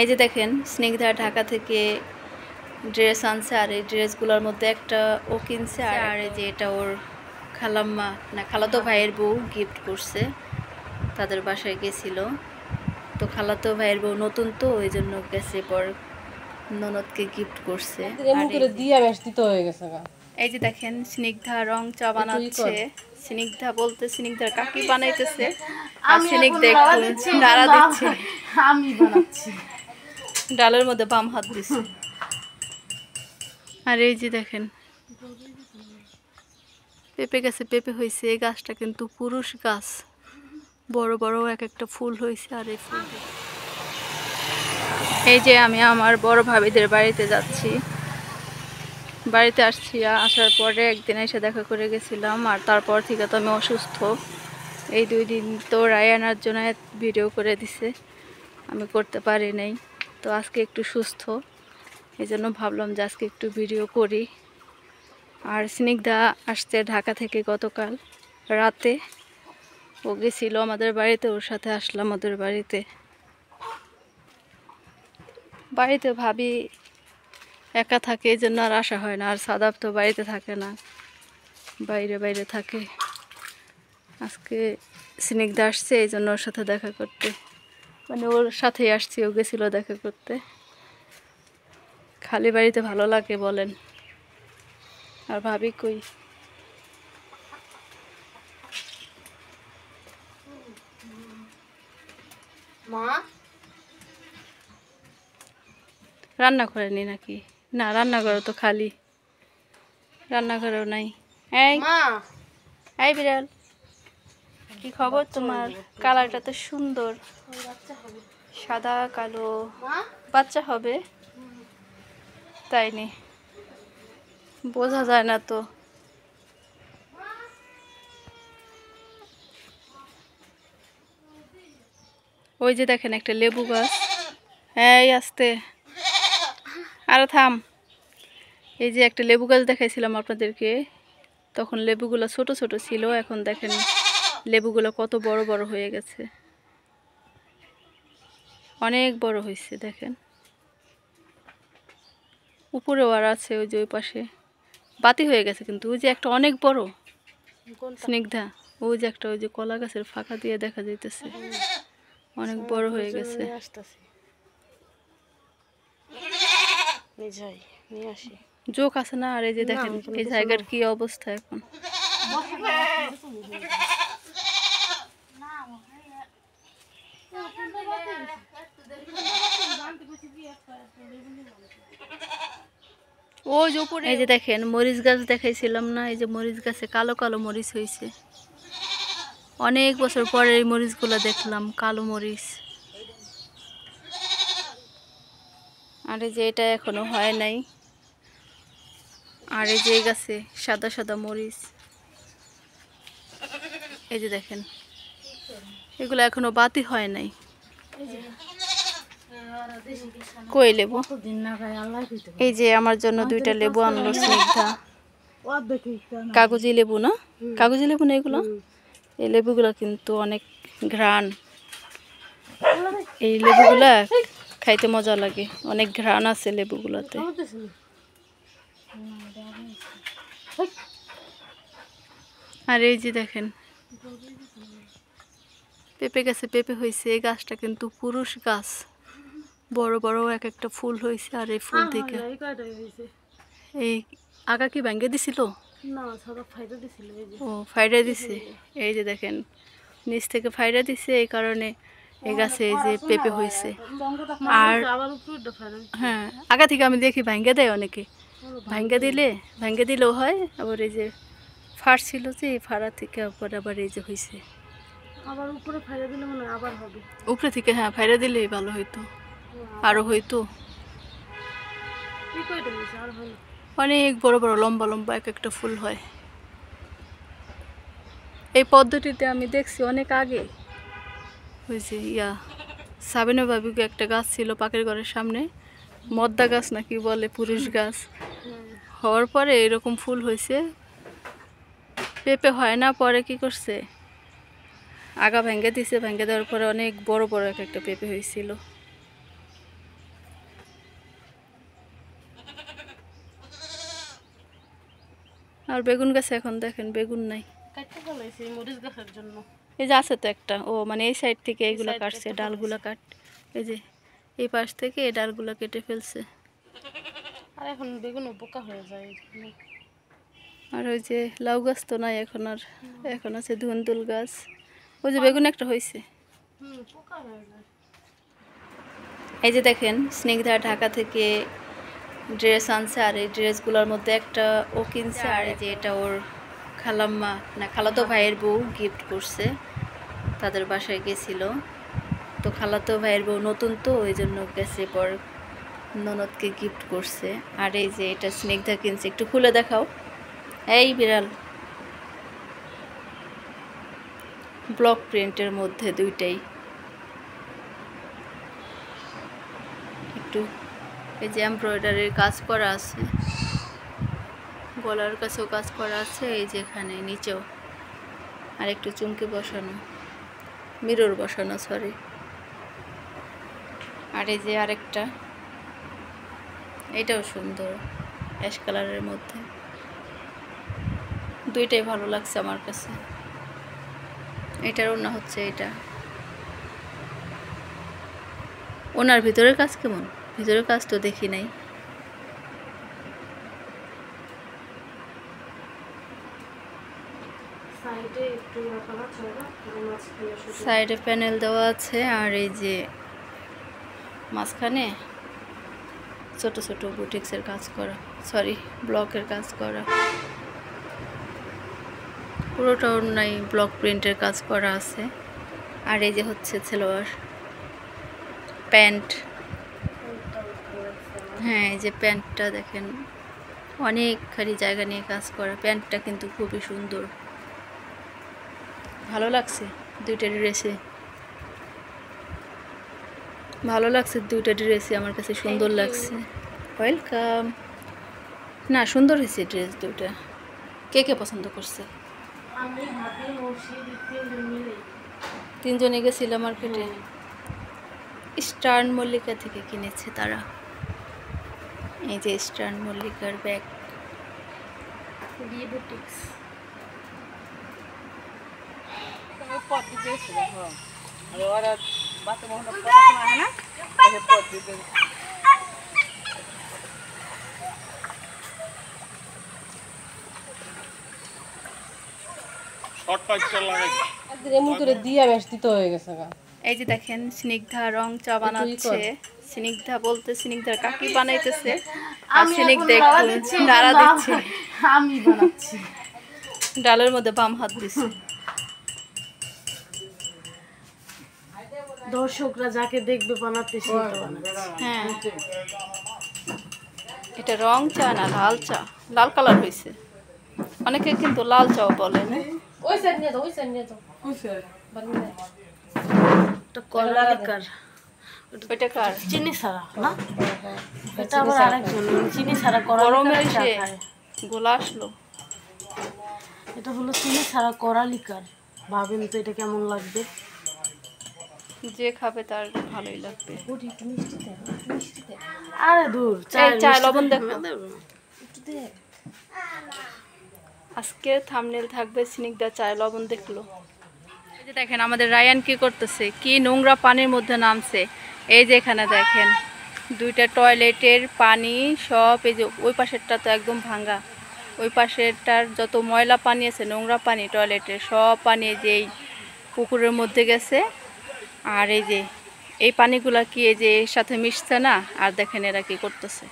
এই যে দেখেন স্নিগ্ধা ঢাকা থেকে ড্রেস আনছে, আর এই ড্রেসগুলোর মধ্যে একটা ও কিনছে, আর এই যে এটা ওর খালাম্মা না খালাতো ভাইয়ের বউ গিফট করছে, তাদের বাসায় গেছিল। তো খালাতো ভাইয়ের বউ নতুন, তো ওই জন্য গেছে পর ননদকে গিফট করছে। এই যে দেখেন স্নিগ্ধা রং চা বানাচ্ছে। স্নিগ্ধা বলতে স্নিগ্ধার কাকি বানাইতেছে, আর স্নিগ্ধা একটু নাড়া দিচ্ছে। আমি বানাচ্ছি, ডালের মধ্যে বাম হাত দিছে। আর এই যে দেখেন পেঁপে গাছে পেঁপে হয়েছে। এই গাছটা কিন্তু পুরুষ গাছ, বড় বড় এক একটা ফুল হয়েছে। আর এই ফুল, এই যে আমি আমার বড় ভাবিদের বাড়িতে যাচ্ছি। বাড়িতে আসছি, আসার পরে একদিন এসে দেখা করে গেছিলাম, আর তারপর থেকে তো আমি অসুস্থ। এই 2 দিন তো রায়ানার জন্য ভিডিও করে দিছে, আমি করতে পারি নাই। তো আজকে একটু সুস্থ, এই জন্য ভাবলাম যে আজকে একটু ভিডিও করি। আর স্নিগ্ধা আসছে ঢাকা থেকে গতকাল রাতে, ও গেছিল আমাদের বাড়িতে, ওর সাথে আসলাম ওদের বাড়িতে। বাড়িতে ভাবি একা থাকে, এই জন্য আর আসা হয় না। আর সাদাব তো বাড়িতে থাকে না, বাইরে বাইরে থাকে। আজকে স্নিগ্ধা আসছে, এই জন্য ওর সাথে দেখা করতে, মানে ওর সাথেই আসছি, ও গেছিল দেখা করতে। খালি বাড়িতে ভালো লাগে বলেন? আর ভাবি কই? মা রান্না করেনি নাকি? না, রান্নাঘরও তো খালি, রান্নাঘরেও নাই। এই মা এই বিড়াল, কি খবর তোমার? কালারটা তো সুন্দর, সাদা কালো। বাচ্চা হবে? তাই নি, বোঝা যায় না তো। ওই যে দেখেন একটা লেবু গাছ। এই আস্তে, আরে থাম। এই যে একটা লেবু গাছ দেখাইছিলাম আপনাদেরকে, তখন লেবুগুলো ছোট ছোট ছিল, এখন দেখেন লেবুগুলো কত বড় বড় হয়ে গেছে, অনেক বড় হয়েছে। দেখেন উপরেও আর আছে, ওই যে ওই পাশে বাতি হয়ে গেছে, কিন্তু ওই যে একটা অনেক বড় স্নিগ্ধা, ওই যে একটা, ওই যে কলা গাছের ফাঁকা দিয়ে দেখা যাইতেছে, অনেক বড় হয়ে গেছে। জোক আছে না? আর এই যে দেখেন এই জায়গার কি অবস্থা এখন। ওই যে উপরে, এই যে দেখেন মরিচ গাছ দেখাইছিলাম না, এই যে মরিচ গাছে কালো কালো মরিচ হয়েছে। অনেক বছর পরে এই মরিচগুলো দেখলাম, কালো মরিচ। আর এই যে এটা এখনো হয় নাই। আর এই যে গাছে সাদা সাদা মরিচ, এই যে দেখেন এগুলো এখনো বাতি হয় নাই। কই লেবু? এই যে আমার জন্য 2টা লেবু আনলো স্নিগ্ধা, কাগজি লেবু না? কাগজি লেবু না এগুলো? এই লেবুগুলো কিন্তু অনেক ঘ্রাণ, এই লেবুগুলা খাইতে মজা লাগে, অনেক ঘ্রাণ আছে লেবুগুলোতে। আর এই যে দেখেন পেঁপে গাছে পেঁপে হয়েছে। এই গাছটা কিন্তু পুরুষ গাছ, বড় বড় এক একটা ফুল হয়েছে। আর এই ফুল থেকে এই আগা কি ভেঙে দিছিল? ও ফাইডা দিছে। এই যে দেখেন নিচ থেকে ফাইডা দিছে, এই কারণে এই গাছে এই যে পেঁপে হয়েছে। আর হ্যাঁ, আগা থেকে আমি দেখি ভাঙ্গা দেয় অনেকে, ভাঙ্গা দিলেও হয়। আবার এই যে ফাড় ছিল, যে এই ফাড়া থেকে আবার এই যে হয়েছে। আবার উপরে ফাইরা দিলে মনে হয় আবার হবে। উপরে থেকে হ্যাঁ ফাইরা দিলেই ভালো হইতো, আরো হইতো। অনেক বড় বড় লম্বা লম্বা এক একটা ফুল হয়। এই পদ্ধতিতে আমি দেখছি অনেক আগে, হয়েছে সাবিনা বাবিকে একটা গাছ ছিল পাকের ঘরের সামনে, মদ্দা গাছ নাকি বলে, পুরুষ গাছ। হওয়ার পরে এরকম ফুল হয়েছে, পেঁপে হয় না। পরে কি করছে, আগা ভেঙে দিছে, ভেঙে দেওয়ার পরে অনেক বড় বড় এক একটা পেঁপে হয়েছিল। আর বেগুন গাছে এখন দেখেন বেগুন নাই। কাটতে ফেলাইছি মরিচ গাছের জন্য। এই যে আছে তো একটা, ও মানে এই সাইড থেকে এই এইগুলা side কাটছে, থেকে ডালগুলা কাট, এই যে এই পাশ থেকে এই ডালগুলা কেটে ফেলছে। আর এখন বেগুন পোকা হয়ে যায় এখানে। আর ওই যে লাউ গাছ তো নাই এখন আর, এখন আছে ধুন্দুল গাছ। ওই যে বেগুন একটা হয়েছে। পোকা হয়ে যায়। এই যে দেখেন স্নিগ্ধা ঢাকা থেকে ড্রেস আনছে, আর এই ড্রেসগুলোর মধ্যে একটা ও কিনছে, আর এই যে এটা ওর খালাম্মা না খালাতো ভাইয়ের বউ গিফট করছে, তাদের বাসায় গেছিল। তো খালাতো ভাইয়ের বউ নতুন তো ওই জন্য গেছে, পর ননদকে গিফট করছে। আর এই যে এটা স্নিগ্ধা কিনছে, একটু খুলে দেখাও। এই বিড়াল, ব্লক প্রিন্টের মধ্যে দুইটাই। একটু এই যে এমব্রয়ডারির কাজ করা আছে, গলার কাছেও কাজ করা আছে, এই যে এখানে নিচেও, আর একটু চুমকি বসানো, মিরর বসানো, সরি। আর এই যে আরেকটা, এটাও সুন্দর অ্যাশ কালারের মধ্যে, দুইটাই ভালো লাগছে আমার কাছে। এটার ওড়না হচ্ছে এটা। ওনার ভিতরের কাজ কেমন? ভিতরের কাজ তো দেখি নাই। সাইডে প্যানেল দেওয়া আছে, আর এই যে মাঝখানে ছোট ছোট বুটিক্সের কাজ করা, সরি ব্লকের কাজ করা। পুরোটা ওড়নাই ব্লক প্রিন্টের কাজ করা আছে। আর এই যে হচ্ছে সালোয়ার, প্যান্ট। হ্যাঁ, এই যে প্যান্টটা দেখেন অনেকখানি জায়গা নিয়ে কাজ করা, প্যান্টটা কিন্তু খুবই সুন্দর, ভালো লাগছে দুইটা ড্রেসে, ভালো লাগছে দুইটা ড্রেসই আমার কাছে সুন্দর লাগছে। ওয়েলকাম। না সুন্দর হয়েছে ড্রেস দুইটা। কে কে পছন্দ করছে? আমি ভাবি মুর্শিদ তিনজন মিলে তিনজনে গেছিলাম মার্কেটে, স্টার্ন মল্লিকা থেকে কিনেছে তারা। এই যে স্টার্ন মল্লিকার ব্যাগ, বিয়ে বুটিক্স। এই যে দেখেন স্নিগ্ধা রং চা বানাচ্ছে। স্নিগ্ধা বলতে স্নিগ্ধার কাকি বানাইতেছে, আর স্নিগ্ধা একটু নাড়া দিচ্ছে। আমি বানাচ্ছি। ডালের মধ্যে বাম হাত দিচ্ছে। দর্শকরা যাকে দেখবে বানাতে সে তো বানাচ্ছে। হ্যাঁ, এটা রং চা না লাল চা, লাল কালার হয়েছে। অনেকে কিন্তু লাল চাও বলে না। ওই সাইড নিয়ে যাও, ওই সাইড নিয়ে যাও। এটা কলা লিকার। ওইটা কার? চিনি ছাড়া না, এটা আবার আরেকজন চিনি ছাড়া করা গরমে লিকার এসে খায়। গোলা আসলো। এটা হলো চিনি ছাড়া করা লিকার। ভাবেন তো এটা কেমন লাগবে? যে খাবে তার ভালোই লাগবে। আরে দূর, এই চা লবণ দেখো। আজকে থাম্বনেল থাকবে স্নিগ্ধা চায় লবণ দেখলো। এই যে দেখেন আমাদের রায়ান কি করতেছে, কি নোংরা পানির মধ্যে নামছে। এই যে এখানে দেখেন দুইটা টয়লেটের পানি সব, এই যে ওই পাশেরটা তো একদম ভাঙা, ওই পাশেরটার যত ময়লা পানি আছে, নোংরা পানি টয়লেটের সব পানি এই যে এই পুকুরের মধ্যে গেছে। আর এই যে এই পানিগুলা কি এই যে এর সাথে মিশছে না, আর দেখেন এরা কি করতেছে।